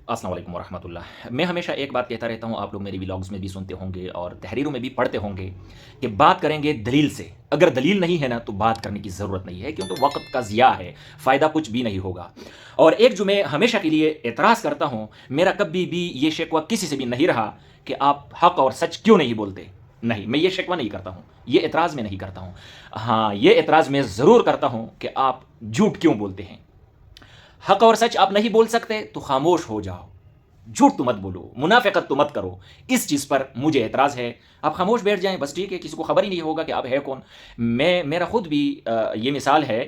अस्सलाम वालेकुम वरहमतुल्लाह। मैं हमेशा एक बात कहता रहता हूँ, आप लोग मेरी व्लॉग्स में भी सुनते होंगे और तहरीरों में भी पढ़ते होंगे कि बात करेंगे दलील से। अगर दलील नहीं है ना तो बात करने की ज़रूरत नहीं है, क्योंकि वक्त का ज़िया है, फ़ायदा कुछ भी नहीं होगा। और एक जो मैं हमेशा के लिए एतराज़ करता हूँ, मेरा कभी भी ये शिकवा किसी से भी नहीं रहा कि आप हक़ और सच क्यों नहीं बोलते। नहीं, मैं ये शिकवा नहीं करता हूँ, ये एतराज़ मैं नहीं करता हूँ। हाँ, ये एतराज़ मैं ज़रूर करता हूँ कि आप झूठ क्यों बोलते हैं। हक और सच आप नहीं बोल सकते तो खामोश हो जाओ, झूठ तो मत बोलो, मुनाफिकत तो मत करो। इस चीज़ पर मुझे एतराज़ है। आप खामोश बैठ जाएं, बस ठीक है, किसी को खबर ही नहीं होगा कि आप है कौन। मेरा खुद भी ये मिसाल है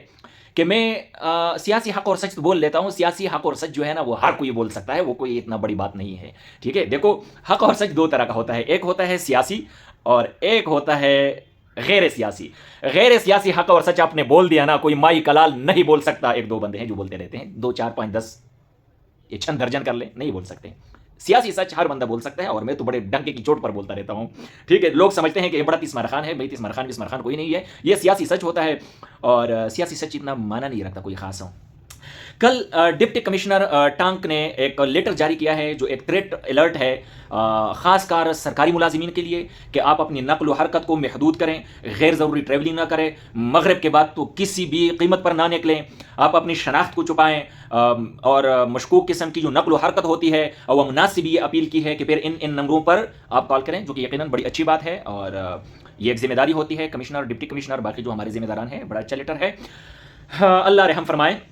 कि मैं सियासी हक और सच तो बोल लेता हूँ। सियासी हक और सच जो है ना, वो हर कोई बोल सकता है, वो कोई इतना बड़ी बात नहीं है। ठीक है, देखो, हक और सच दो तरह का होता है, एक होता है सियासी और एक होता है गैर सियासी। गैर सियासी हक और सच आपने बोल दिया ना, कोई माई कलाल नहीं बोल सकता। एक दो बंदे हैं जो बोलते रहते हैं, 2 4 5 10, ये छंद दर्जन कर ले, नहीं बोल सकते। सियासी सच हर बंदा बोल सकता है, और मैं तो बड़े डंके की चोट पर बोलता रहता हूँ। ठीक है, लोग समझते हैं कि ये बड़ा तिस्मार खान है। भाई तिस्मार खान कोई नहीं है, ये सियासी सच होता है। और सियासी सच इतना माना नहीं रखता कोई खास हो। कल डिप्टी कमिश्नर टांक ने एक लेटर जारी किया है, जो एक थ्रेट अलर्ट है ख़ासकर सरकारी मुलाजिमीन के लिए, कि आप अपनी नकल व हरकत को महदूद करें, गैर ज़रूरी ट्रैवलिंग ना करें, मगरिब के बाद तो किसी भी कीमत पर ना निकलें, आप अपनी शनाख्त को छुपाएं, और मशकूक किस्म की जो नकल व हरकत होती है, और वह मुनासिब ये अपील की है कि फिर इन इन नंबरों पर आप कॉल करें, जो कि यकीनन बड़ी अच्छी बात है। और ये एक जिम्मेदारी होती है कमिश्नर, डिप्टी कमिश्नर, बाकी जो हमारे जिम्मेदारान हैं। बड़ा अच्छा लेटर है, हाँ, अल्लाह रहम फरमाए।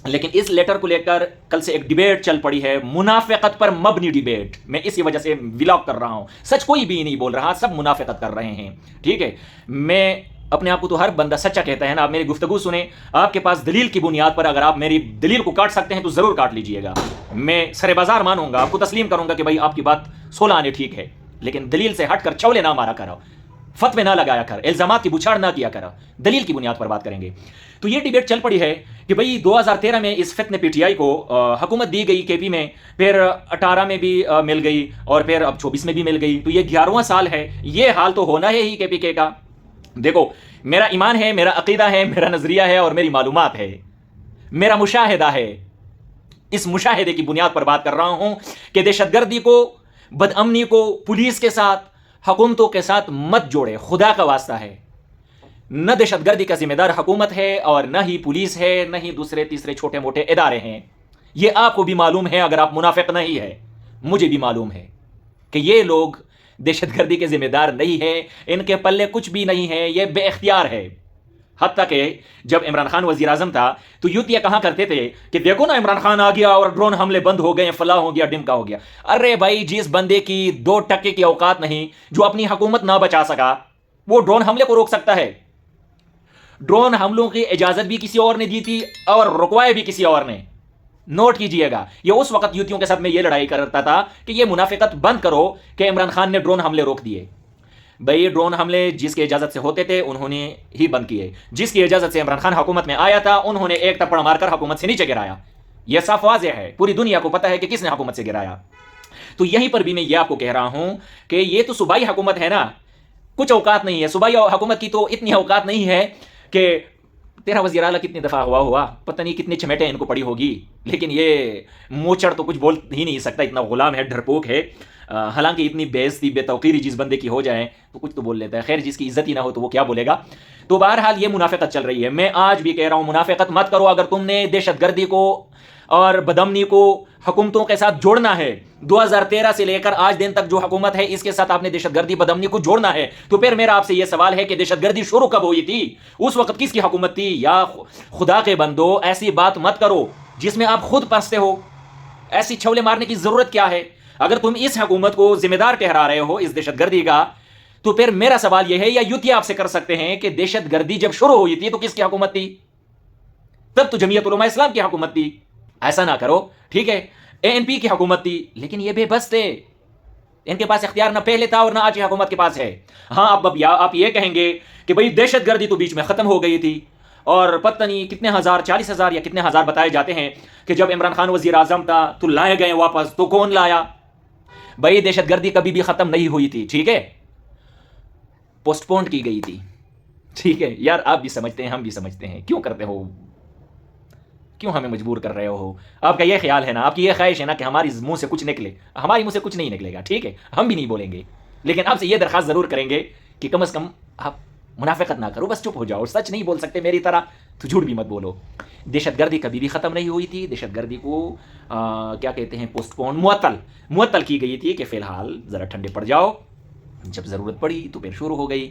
लेकिन इस लेटर को लेकर कल से एक डिबेट चल पड़ी है, मुनाफिकत पर मबनी डिबेट। मैं इसी वजह से व्लॉग कर रहा हूं। सच कोई भी नहीं बोल रहा, सब मुनाफिकत कर रहे हैं। ठीक है, मैं अपने आप को तो हर बंदा सच्चा कहता है ना। आप मेरी गुफ्तगू सुने, आपके पास दलील की बुनियाद पर अगर आप मेरी दलील को काट सकते हैं तो ज़रूर काट लीजिएगा। मैं सरे बाजार मानूंगा, आपको तस्लीम करूंगा कि भाई आपकी बात 16 आने ठीक है, लेकिन दलील से हटकर चौले ना मारा करो, फतवे ना लगाया कर, इल्जामात की बुछाड़ ना किया कर, दलील की बुनियाद पर बात करेंगे। तो ये डिबेट चल पड़ी है कि भाई 2013 में इस फितने पीटीआई को हुकूमत दी गई केपी में, फिर 18 में भी मिल गई, और फिर अब 24 में भी मिल गई, तो ये 11वां साल है। ये हाल तो होना है ही केपीके का। देखो, मेरा ईमान है, मेरा अकीदा है, मेरा नजरिया है, और मेरी मालूमात है, मेरा मुशाहिदा है। इस मुशाहिदे की बुनियाद पर बात कर रहा हूं कि दहशतगर्दी को, बदअमनी को पुलिस के साथ, हुकूमतों के साथ मत जोड़े, खुदा का वास्ता है। न दहशतगर्दी का जिम्मेदार हुकूमत है, और न ही पुलिस है, न ही दूसरे तीसरे छोटे मोटे इदारे हैं। यह आपको भी मालूम है, अगर आप मुनाफिक नहीं है। मुझे भी मालूम है कि ये लोग दहशतगर्दी के जिम्मेदार नहीं है, इनके पल्ले कुछ भी नहीं है, ये बेख्तियार है। हत्ता कि जब इमरान खान वजीर आजम था तो यूतिया कहा करते थे कि देखो ना, इमरान खान आ गया और ड्रोन हमले बंद हो गए, फला हो गया, डिमका हो गया। अरे भाई, जिस बंदे की 2% की औकात नहीं, जो अपनी हुकूमत ना बचा सका, वो ड्रोन हमले को रोक सकता है। ड्रोन हमलों की इजाजत भी किसी और ने दी थी और रुकवाए भी किसी और ने। नोट कीजिएगा, ये उस वक्त यूतियों के साथ में ये लड़ाई करता था कि ये मुनाफिकत बंद करो कि इमरान खान ने ड्रोन हमले रोक दिए। भाई, ड्रोन हमले जिसकी इजाजत से होते थे उन्होंने ही बंद किए। जिसकी इजाजत से इमरान खान हुकूमत में आया था, उन्होंने एक थप्पड़ मारकर हुकूमत से नीचे गिराया। यह साफ वाज़ेह है, पूरी दुनिया को पता है कि किसने हुकूमत से गिराया। तो यहीं पर भी मैं ये आपको कह रहा हूं कि ये तो सूबाई हुकूमत है ना, कुछ औकात नहीं है। सूबाई हुकूमत की तो इतनी औकात नहीं है कि तेरा वज़ीर आला कितनी दफ़ा हुआ पता नहीं कितनी चमेटे इनको पड़ी होगी, लेकिन ये मोचड़ तो कुछ बोल ही नहीं सकता, इतना गुलाम है, डरपोक है। हालांकि इतनी बेइज्जती बेतौकीरी जिस बंदे की हो जाए तो कुछ तो बोल लेता है। खैर, जिसकी इज्जत ही ना हो तो वो क्या बोलेगा। तो बहरहाल ये मुनाफिकत चल रही है। मैं आज भी कह रहा हूं, मुनाफिकत मत करो। अगर तुमने दहशतगर्दी को और बदअमनी को हुकूमतों के साथ जोड़ना है, 2013 से लेकर आज दिन तक जो हुकूमत है इसके साथ आपने दहशतगर्दी बदअमनी को जोड़ना है, तो फिर मेरा आपसे यह सवाल है कि दहशतगर्दी शुरू कब हुई थी? उस वक्त किसकी हुकूमत थी? या खुदा के बंदो, ऐसी बात मत करो जिसमें आप खुद फंसते हो। ऐसी छौले मारने की जरूरत क्या है? अगर तुम इस हुकूमत को जिम्मेदार ठहरा रहे हो इस दहशतगर्दी का, तो फिर मेरा सवाल यह है, या युति आपसे कर सकते हैं कि दहशतगर्दी जब शुरू हुई थी तो किसकी हुकूमत थी? तब तो जमीयत उलमा इस्लाम की हुकूमत थी। ऐसा ना करो, ठीक है, एएनपी की हुकूमत थी, लेकिन ये बेबस थे। इनके पास इख्तियार ना पहले था और ना आज की हुकूमत के पास है। हाँ, आप ये कहेंगे कि भाई दहशतगर्दी तो बीच में खत्म हो गई थी, और पता नहीं कितने हजार, 40,000 या कितने हजार बताए जाते हैं कि जब इमरान खान वजीर आजम था तो लाए गए वापस। तो कौन लाया? भाई, दहशतगर्दी कभी भी खत्म नहीं हुई थी, ठीक है, पोस्टपोन की गई थी। ठीक है यार, आप भी समझते हैं, हम भी समझते हैं, क्यों करते हो? کیوں ہمیں مجبور کر رہے ہو؟ آپ کا یہ خیال ہے نا، آپ کی یہ خواہش ہے نا کہ ہماری منہ سے کچھ نکلے. ہماری منہ سے کچھ نہیں نکلے گا، ٹھیک ہے، ہم بھی نہیں بولیں گے، لیکن آپ سے یہ درخواست ضرور کریں گے کہ کم از کم آپ منافقت نہ کرو، بس چپ ہو جاؤ. سچ نہیں بول سکتے میری طرح تو جھوٹ بھی مت بولو. دہشت گردی کبھی بھی ختم نہیں ہوئی تھی. دہشت گردی کو کیا کہتے ہیں، پوسٹ پون، معطل کی گئی تھی کہ فی الحال ذرا ٹھنڈے پڑ جاؤ. جب ضرورت پڑی تو پھر شروع ہو گئی.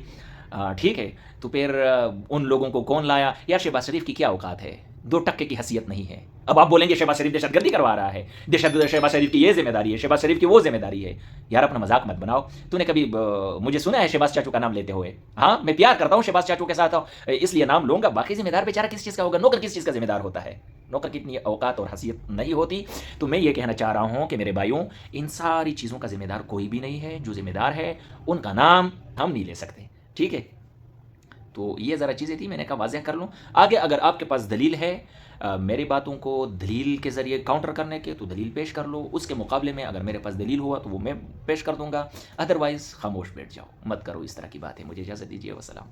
ٹھیک ہے، تو پھر ان لوگوں کو کون لایا؟ یار شہباز شریف کی کیا اوقات ہے؟ 2 ٹکے کی حیثیت نہیں ہے. اب آپ بولیں گے شہباز شریف دہشت گردی کروا رہا ہے، شہباز شریف کی یہ ذمہ داری ہے، شہباز شریف کی وہ ذمہ داری ہے. یار اپنا مذاق مت بناؤ. تو نے کبھی مجھے سنا ہے شہباز چاچو کا نام لیتے ہوئے؟ ہاں، میں پیار کرتا ہوں شہباز چاچو کے ساتھ، اس لیے نام لوں گا. باقی ذمہ دار بیچارہ کس چیز کا ہوگا؟ نوکر کس چیز کا ذمہ دار ہوتا ہے؟ نوکر کی اتنی اوقات اور حیثیت نہیں ہوتی. تو میں یہ کہنا چاہ رہا ہوں کہ میرے بھائیوں، ان ساری چیزوں کا ذمہ دار کوئی بھی نہیں ہے. جو ذمہ دار ہے ان کا نام ہم نہیں لے سکتے، ٹھیک ہے. تو یہ ذرا چیزیں تھی، میں نے کہا واضح کر لوں. آگے اگر آپ کے پاس دلیل ہے میری باتوں کو دلیل کے ذریعے کاؤنٹر کرنے کے، تو دلیل پیش کر لو. اس کے مقابلے میں اگر میرے پاس دلیل ہوا تو وہ میں پیش کر دوں گا. ادروائز خاموش بیٹھ جاؤ، مت کرو اس طرح کی باتیں. مجھے اجازت دیجیے، وسلام.